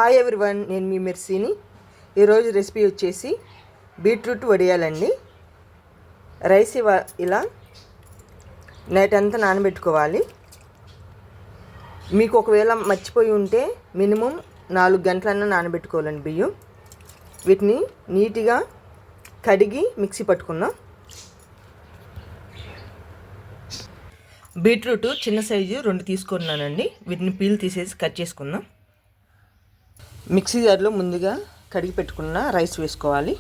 Hi everyone, నేను మీ మెర్సీని. ఈరోజు recipe వచ్చేసి బీట్రూట్ వడియాలండి. రైస్ ఇలా నైట్ అంతా నానబెట్టుకోవాలి. మీకు ఒకవేళ మర్చిపోయి ఉంటే మినిమం 4 గంటలన్నా నానబెట్టుకోవాలండి బియ్యం. వీటిని నీట్గా కడిగి మిక్సీ పట్టుకుందాం. బీట్రూట్ చిన్న సైజు 2 తీసుకున్నానండి. వీటిని పీల్ తీసేసి కట్ చేసుకుందాం. మిక్సీ జార్లో ముందుగా కడిగి పెట్టుకున్న రైస్ వేసుకోవాలి.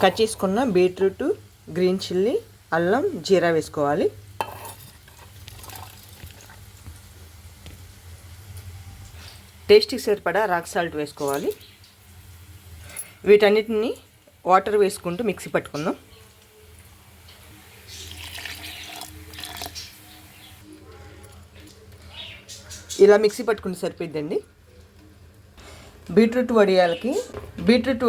కట్ చేసుకున్న బీట్రూట్, గ్రీన్ చిల్లీ, అల్లం, జీరా వేసుకోవాలి. టేస్ట్కి సరిపడా రాక్ సాల్ట్ వేసుకోవాలి. వీటన్నిటిని వాటర్ వేసుకుంటూ మిక్సీ పట్టుకుందాం. ఇలా మిక్సీ పట్టుకుంటే సరిపోద్దండి. బీట్రూట్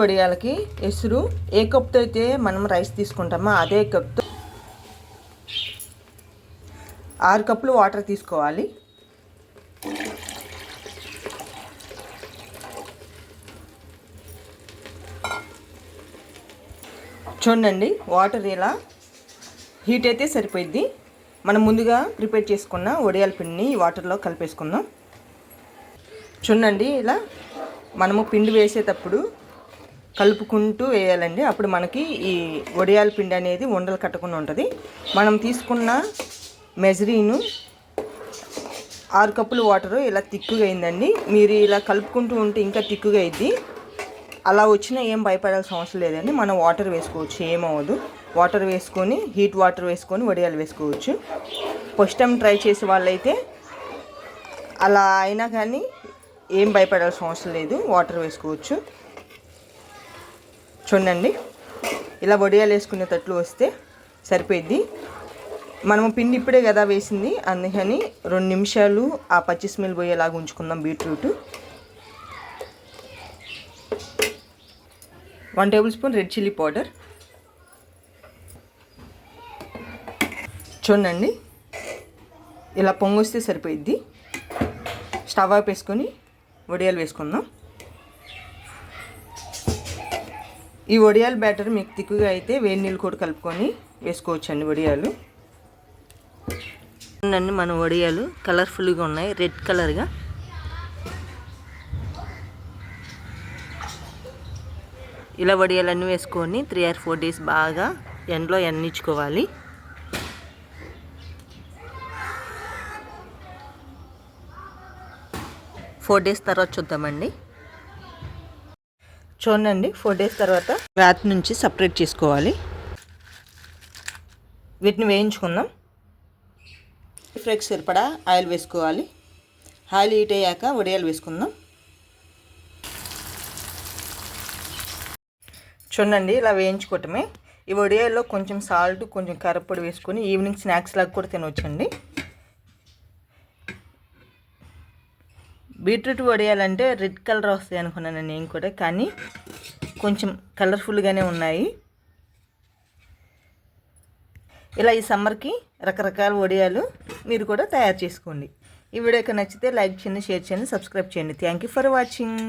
వడియాలకి ఎసురు ఏ కప్తో అయితే మనం రైస్ తీసుకుంటామో అదే కప్తో 6 కప్పులు వాటర్ తీసుకోవాలి. చూడండి, వాటర్ ఇలా హీట్ అయితే సరిపోద్ది. మనం ముందుగా ప్రిపేర్ చేసుకున్న వడియాల పిండిని ఈ వాటర్లో కలిపేసుకుందాం. చూడండి, ఇలా మనము పిండి వేసేటప్పుడు కలుపుకుంటూ వేయాలండి. అప్పుడు మనకి ఈ వడియాల పిండి అనేది ఉండలు కట్టకుండా ఉంటుంది. మనం తీసుకున్న మెజరీను 6 కప్పులు వాటరు ఇలా తిక్కుగా అయిందండి. మీరు ఇలా కలుపుకుంటూ ఉంటే ఇంకా తిక్కుగా అయింది. అలా వచ్చినా ఏం భయపడాల్సిన అవసరం లేదండి. మనం వాటర్ వేసుకోవచ్చు, ఏమవ్వదు. వాటర్ వేసుకొని హీట్ వాటర్ వేసుకొని వడియాలు వేసుకోవచ్చు. ఫస్ట్ టైం ట్రై చేసే వాళ్ళైతే అలా అయినా కానీ ఏం భయపడాల్సిన అవసరం లేదు, వాటర్ వేసుకోవచ్చు. చూడండి, ఇలా వడియాలు వేసుకునేటట్లు వస్తే సరిపోద్ది. మనము పిండి ఇప్పుడే కదా వేసింది, అందుకని 2 నిమిషాలు ఆ పచ్చి స్మెల్ పోయేలాగా ఉంచుకుందాం. Beetroot 1 tablespoon red chilli powder. చూడండి, ఇలా పొంగొస్తే సరిపోయిద్ది. స్టవ్ ఆఫ్ వేసుకొని వడియాలు వేసుకుందాం. ఈ వడియాల బ్యాటర్ మీకు తిక్కుగా అయితే వేడి నీళ్ళు కూడా కలుపుకొని వేసుకోవచ్చండి వడియాలు. చూడండి, మన వడియాలు కలర్ఫుల్గా ఉన్నాయి, రెడ్ కలర్గా. ఇలా వడియాలన్నీ వేసుకొని 3 or 4 days బాగా ఎండలో ఎండించుకోవాలి. ఫోర్ డేస్ తర్వాత చూద్దామండి. చూడండి, 4 days తర్వాత క్లాత్ నుంచి సపరేట్ చేసుకోవాలి. వీటిని వేయించుకుందాం. ఫ్రైకి సరిపడా ఆయిల్ వేసుకోవాలి. ఆయిల్ హీట్ అయ్యాక వడియాలు వేసుకుందాం. చూడండి, ఇలా వేయించుకోవటమే. ఈ వడియాల్లో కొంచెం సాల్ట్, కొంచెం కారపొడి వేసుకొని ఈవినింగ్ స్నాక్స్ లాగా కూడా తినవచ్చండి. బీట్రూట్ వడియాలంటే రెడ్ కలర్ వస్తాయి అనుకున్నాను నేను కూడా, కానీ కొంచెం కలర్ఫుల్గానే ఉన్నాయి. ఇలా ఈ సమ్మర్కి రకరకాల వడియాలు మీరు కూడా తయారు చేసుకోండి. ఈ వీడియోకి నచ్చితే లైక్ చేయండి, షేర్ చేయండి, సబ్స్క్రైబ్ చేయండి. Thank you for watching.